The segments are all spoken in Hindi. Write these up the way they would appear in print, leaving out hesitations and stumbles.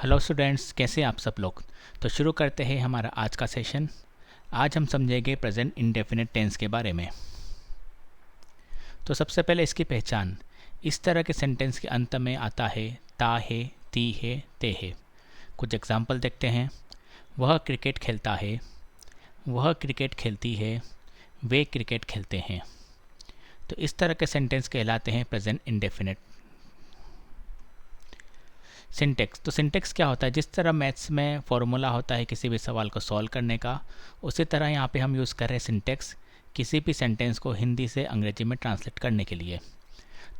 हेलो स्टूडेंट्स, कैसे हैं आप सब लोग। तो शुरू करते हैं हमारा आज का सेशन। आज हम समझेंगे प्रेजेंट इंडेफिनिट टेंस के बारे में। तो सबसे पहले इसकी पहचान। इस तरह के सेंटेंस के अंत में आता है ता है, ती है, ते है। कुछ एग्जाम्पल देखते हैं। वह क्रिकेट खेलता है, वह क्रिकेट खेलती है, वे क्रिकेट खेलते हैं। तो इस तरह के सेंटेंस कहलाते हैं प्रेजेंट इंडेफिनिट। सिंटेक्स। तो सिंटेक्स क्या होता है? जिस तरह मैथ्स में फॉर्मूला होता है किसी भी सवाल को सॉल्व करने का, उसी तरह यहाँ पे हम यूज़ कर रहे हैं सिंटेक्स किसी भी सेंटेंस को हिंदी से अंग्रेजी में ट्रांसलेट करने के लिए।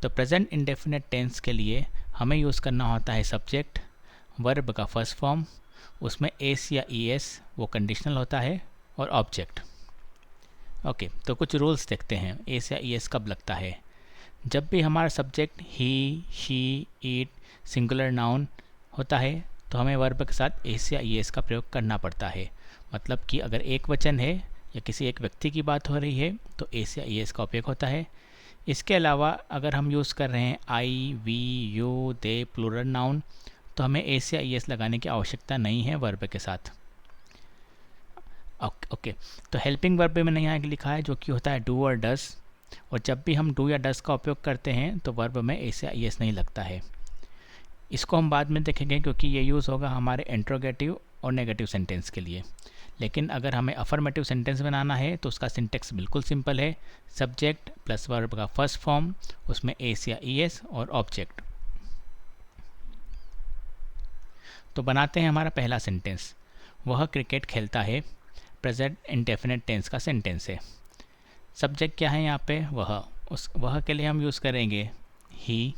तो प्रेजेंट इंडेफिनिट टेंस के लिए हमें यूज़ करना होता है सब्जेक्ट, वर्ब का फर्स्ट फॉर्म, उसमें एस या ई एस वो कंडीशनल होता है, और ऑब्जेक्ट। ओके, तो कुछ रूल्स देखते हैं। एस या ई एस कब लगता है? जब भी हमारा subject he, she, it, singular noun होता है तो हमें वर्ब के साथ एस या ई एस का प्रयोग करना पड़ता है। मतलब कि अगर एक वचन है या किसी एक व्यक्ति की बात हो रही है तो एस या ई एस का उपयोग होता है। इसके अलावा अगर हम यूज़ कर रहे हैं I, we, you, they, plural noun, तो हमें एस या ई एस लगाने की आवश्यकता नहीं है वर्ब के साथ। ओके, तो हेल्पिंग वर्ब में मैंने यहाँ लिखा है जो कि होता है डू और डस। और जब भी हम डू या डस का उपयोग करते हैं तो वर्ब में एस या ई एस नहीं लगता है। इसको हम बाद में देखेंगे क्योंकि ये यूज़ होगा हमारे इंट्रोगेटिव और नेगेटिव सेंटेंस के लिए। लेकिन अगर हमें अफर्मेटिव सेंटेंस बनाना है तो उसका सिंटेक्स बिल्कुल सिंपल है। सब्जेक्ट प्लस वर्ब का फर्स्ट फॉर्म, उसमें एस या ई एस और ऑब्जेक्ट। तो बनाते हैं हमारा पहला सेंटेंस। वह क्रिकेट खेलता है, प्रेजेंट इंडेफिनिट टेंस का सेंटेंस है। सब्जेक्ट क्या है यहाँ पे? वह के लिए हम यूज़ करेंगे ही।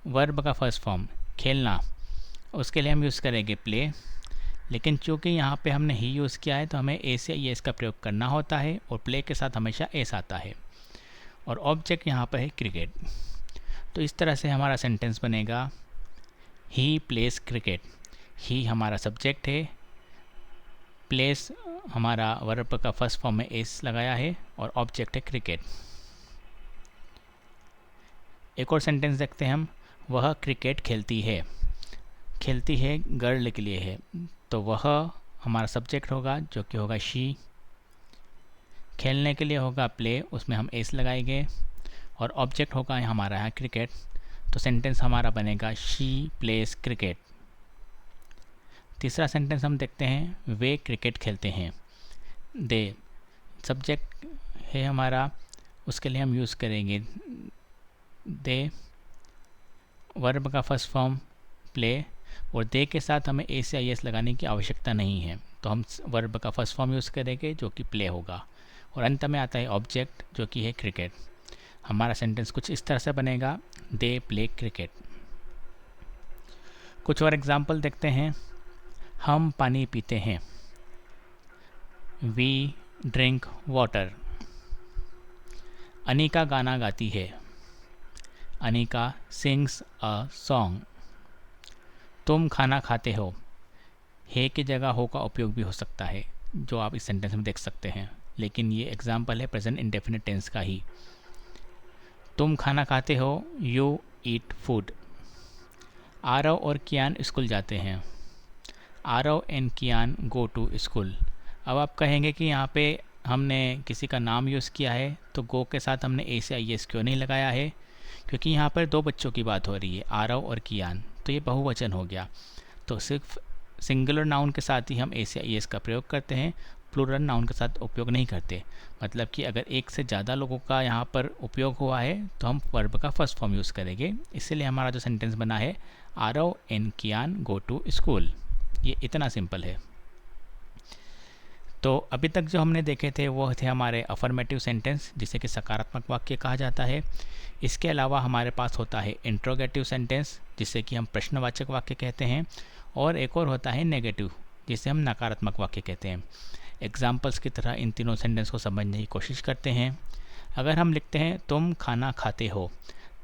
वर्ब का फर्स्ट फॉर्म खेलना, उसके लिए हम यूज़ करेंगे प्ले। लेकिन चूँकि यहाँ पे हमने ही यूज़ किया है तो हमें एस या ई एस का प्रयोग करना होता है, और प्ले के साथ हमेशा एस आता है। और ऑब्जेक्ट यहाँ पर है क्रिकेट। तो इस तरह से हमारा सेंटेंस बनेगा ही प्लेस क्रिकेट। ही हमारा सब्जेक्ट है, प्लेस हमारा वर्ब का फर्स्ट फॉर्म में एस लगाया है, और ऑब्जेक्ट है क्रिकेट। एक और सेंटेंस देखते हैं हम। वह क्रिकेट खेलती है। खेलती है गर्ल के लिए है, तो वह हमारा सब्जेक्ट होगा जो कि होगा शी। खेलने के लिए होगा प्ले, उसमें हम एस लगाएंगे, और ऑब्जेक्ट होगा हमारा यहाँ क्रिकेट। तो सेंटेंस हमारा बनेगा शी प्लेस क्रिकेट। तीसरा सेंटेंस हम देखते हैं। वे क्रिकेट खेलते हैं। दे सब्जेक्ट है हमारा, उसके लिए हम यूज़ करेंगे दे। वर्ब का फर्स्ट फॉर्म प्ले, और दे के साथ हमें एस या ई एस लगाने की आवश्यकता नहीं है, तो हम वर्ब का फर्स्ट फॉर्म यूज़ करेंगे जो कि प्ले होगा। और अंत में आता है ऑब्जेक्ट जो कि है क्रिकेट। हमारा सेंटेंस कुछ इस तरह से बनेगा, दे प्ले क्रिकेट। कुछ और एग्जाम्पल देखते हैं। हम पानी पीते हैं। We drink water. अनिका गाना गाती है। Anika sings a song. तुम खाना खाते हो। है की जगह हो का उपयोग भी हो सकता है, जो आप इस सेंटेंस में देख सकते हैं, लेकिन ये एग्जाम्पल है प्रेजेंट इंडेफिनिट टेंस का ही। तुम खाना खाते हो, यू ईट फूड। आरव और कियान स्कूल जाते हैं। Aarav and Kiyan go to school. अब आप कहेंगे कि यहाँ पे हमने किसी का नाम यूज़ किया है तो गो के साथ हमने एस या ई एस क्यों नहीं लगाया है? क्योंकि यहाँ पर दो बच्चों की बात हो रही है, आरव और कियान, तो ये बहुवचन हो गया। तो सिर्फ सिंगुलर नाउन के साथ ही हम एस या ई एस का प्रयोग करते हैं, प्लूरल नाउन के साथ उपयोग नहीं करते। मतलब कि अगर एक से ज़्यादा लोगों का यहाँ पर उपयोग हुआ है तो हम वर्ब का फर्स्ट फॉर्म यूज़ करेंगे। इसीलिए हमारा जो सेंटेंस बना है Aarav and Kiyan go to school. ये इतना सिंपल है। तो अभी तक जो हमने देखे थे वो थे हमारे अफर्मेटिव सेंटेंस, जिसे कि सकारात्मक वाक्य कहा जाता है। इसके अलावा हमारे पास होता है इंट्रोगेटिव सेंटेंस, जिसे कि हम प्रश्नवाचक वाक्य कहते हैं, और एक और होता है नेगेटिव, जिसे हम नकारात्मक वाक्य कहते हैं। एग्जाम्पल्स की तरह इन तीनों सेंटेंस को समझने की कोशिश करते हैं। अगर हम लिखते हैं तुम खाना खाते हो,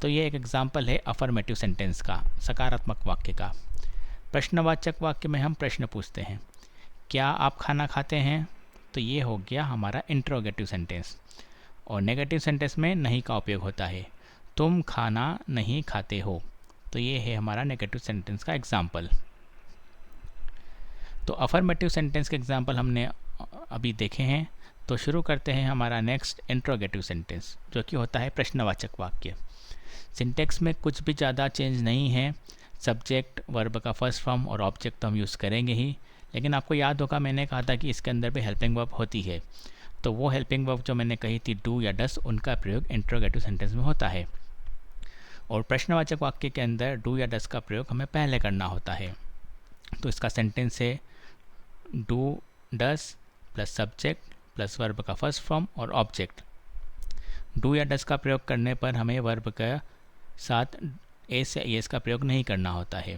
तो ये एक एग्जाम्पल है अफर्मेटिव सेंटेंस का, सकारात्मक वाक्य का। प्रश्नवाचक वाक्य में हम प्रश्न पूछते हैं, क्या आप खाना खाते हैं? तो ये हो गया हमारा इंट्रोगेटिव सेंटेंस। और नेगेटिव सेंटेंस में नहीं का उपयोग होता है। तुम खाना नहीं खाते हो, तो ये है हमारा नेगेटिव सेंटेंस का एग्जाम्पल। तो अफर्मेटिव सेंटेंस के एग्जांपल हमने अभी देखे हैं। तो शुरू करते हैं हमारा नेक्स्ट इंट्रोगेटिव सेंटेंस, जो कि होता है प्रश्नवाचक वाक्य। सिंटेक्स में कुछ भी ज़्यादा चेंज नहीं है। सब्जेक्ट, वर्ब का फर्स्ट फॉर्म और ऑब्जेक्ट तो हम यूज़ करेंगे ही, लेकिन आपको याद होगा मैंने कहा था कि इसके अंदर भी हेल्पिंग वर्ब होती है। तो वो हेल्पिंग वर्ब जो मैंने कही थी डू या डस, उनका प्रयोग इंट्रोगेटिव सेंटेंस में होता है। और प्रश्नवाचक वाक्य के अंदर डू या डस का प्रयोग हमें पहले करना होता है। तो इसका सेंटेंस है do does plus subject plus verb का फर्स्ट फॉर्म और ऑब्जेक्ट। डू या डस का प्रयोग करने पर हमें वर्ब का साथ एस या ईएस का प्रयोग नहीं करना होता है।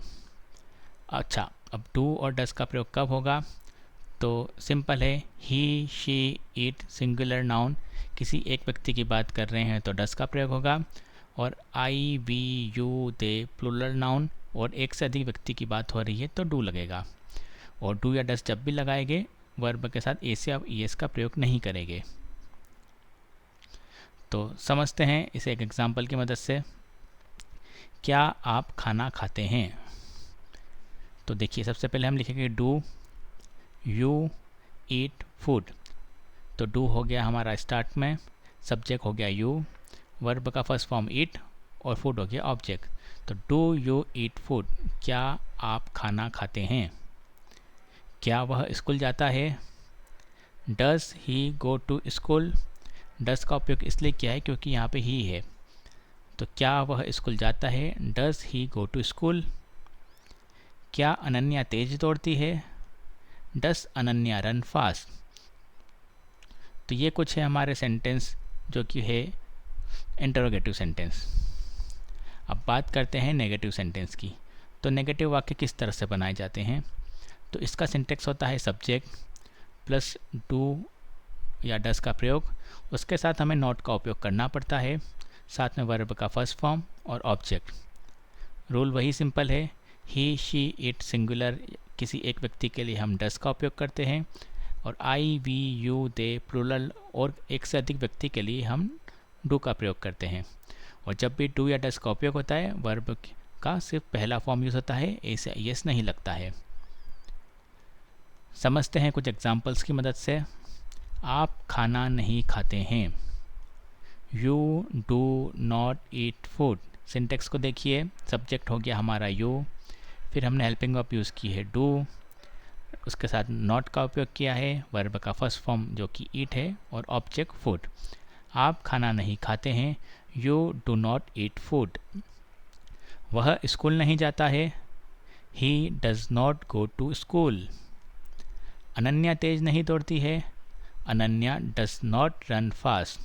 अच्छा, अब डू और डस का प्रयोग कब होगा? तो सिंपल है, ही, शी, इट सिंगुलर नाउन, किसी एक व्यक्ति की बात कर रहे हैं तो डस का प्रयोग होगा। और I, we, you, they plural noun और एक से अधिक व्यक्ति की बात हो रही है तो डू लगेगा। और डू या डस जब भी लगाएंगे वर्ब के साथ एस या ईएस का प्रयोग नहीं करेंगे। तो समझते हैं इसे एक एग्जाम्पल की मदद से। क्या आप खाना खाते हैं? तो देखिए, सबसे पहले हम लिखेंगे डू यू ईट फूड। तो डू हो गया हमारा स्टार्ट में, सब्जेक्ट हो गया यू, वर्ब का फर्स्ट फॉर्म ईट और फूड हो गया ऑब्जेक्ट। तो डू यू ईट फूड, क्या आप खाना खाते हैं? क्या वह स्कूल जाता है? Does he go to school? Does का उपयोग इसलिए किया है क्योंकि यहाँ पे ही है। तो क्या वह स्कूल जाता है? Does he go to school? क्या अनन्या तेज दौड़ती है? Does Ananya run fast? तो ये कुछ है हमारे सेंटेंस जो कि है इंटरोगेटिव सेंटेंस। अब बात करते हैं नेगेटिव सेंटेंस की। तो नेगेटिव वाक्य किस तरह से बनाए जाते हैं? तो इसका सिंटेक्स होता है सब्जेक्ट प्लस डू या डस का प्रयोग, उसके साथ हमें नॉट का उपयोग करना पड़ता है, साथ में वर्ब का फर्स्ट फॉर्म और ऑब्जेक्ट। रूल वही सिंपल है, ही, शी, इट सिंगुलर, किसी एक व्यक्ति के लिए हम डस का उपयोग करते हैं, और I, we, you, they plural और एक से अधिक व्यक्ति के लिए हम डू का प्रयोग करते हैं। और जब भी डू या डस का उपयोग होता है वर्ब का सिर्फ पहला फॉर्म यूज़ होता है, एस या ईएस नहीं लगता है। समझते हैं कुछ एग्जाम्पल्स की मदद से। आप खाना नहीं खाते हैं। You do not eat food. Syntax को देखिए, सब्जेक्ट हो गया हमारा यू, फिर हमने हेल्पिंग वर्ब यूज़ की है डू, उसके साथ नॉट का उपयोग किया है, वर्ब का फर्स्ट फॉर्म जो कि ईट है और ऑब्जेक्ट फूड। आप खाना नहीं खाते हैं। You do not eat food. वह स्कूल नहीं जाता है। He does not go to school. Ananya तेज नहीं दौड़ती है। Ananya does not run fast.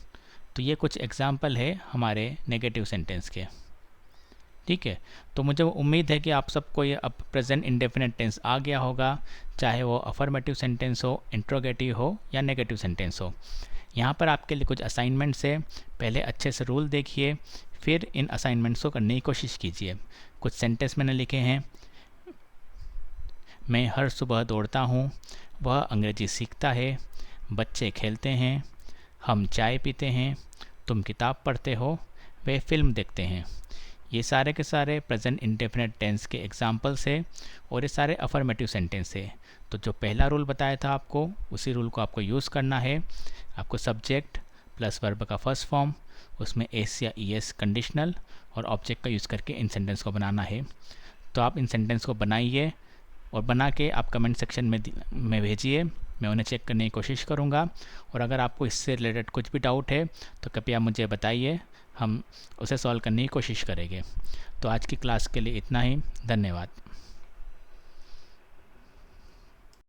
तो ये कुछ एग्जाम्पल है हमारे नेगेटिव सेंटेंस के। ठीक है, तो मुझे उम्मीद है कि आप सबको ये अब प्रेजेंट इंडेफिनिट टेंस आ गया होगा, चाहे वो अफर्मेटिव सेंटेंस हो, इंट्रोगेटिव हो या नेगेटिव सेंटेंस हो। यहाँ पर आपके लिए कुछ असाइनमेंट्स है, पहले अच्छे से रूल देखिए, फिर इन असाइनमेंट्स को करने की कोशिश कीजिए। कुछ सेंटेंस मैंने लिखे हैं। मैं हर सुबह दौड़ता हूँ। वह अंग्रेजी सीखता है। बच्चे खेलते हैं। हम चाय पीते हैं। तुम किताब पढ़ते हो। वे फिल्म देखते हैं। ये सारे के सारे प्रेजेंट इंडेफिनिट टेंस के एग्जाम्पल्स है और ये सारे अफर्मेटिव सेंटेंस है। तो जो पहला रूल बताया था आपको, उसी रूल को आपको यूज़ करना है। आपको सब्जेक्ट प्लस वर्ब का फर्स्ट फॉर्म, उसमें एस या ईएस कंडीशनल और ऑब्जेक्ट का यूज़ करके इन सेंटेंस को बनाना है। तो आप इन सेंटेंस को बनाइए और बना के आप कमेंट सेक्शन में भेजिए, मैं उन्हें चेक करने की कोशिश करूँगा। और अगर आपको इससे रिलेटेड कुछ भी डाउट है तो कृपया मुझे बताइए, हम उसे सॉल्व करने की कोशिश करेंगे। तो आज की क्लास के लिए इतना ही, धन्यवाद।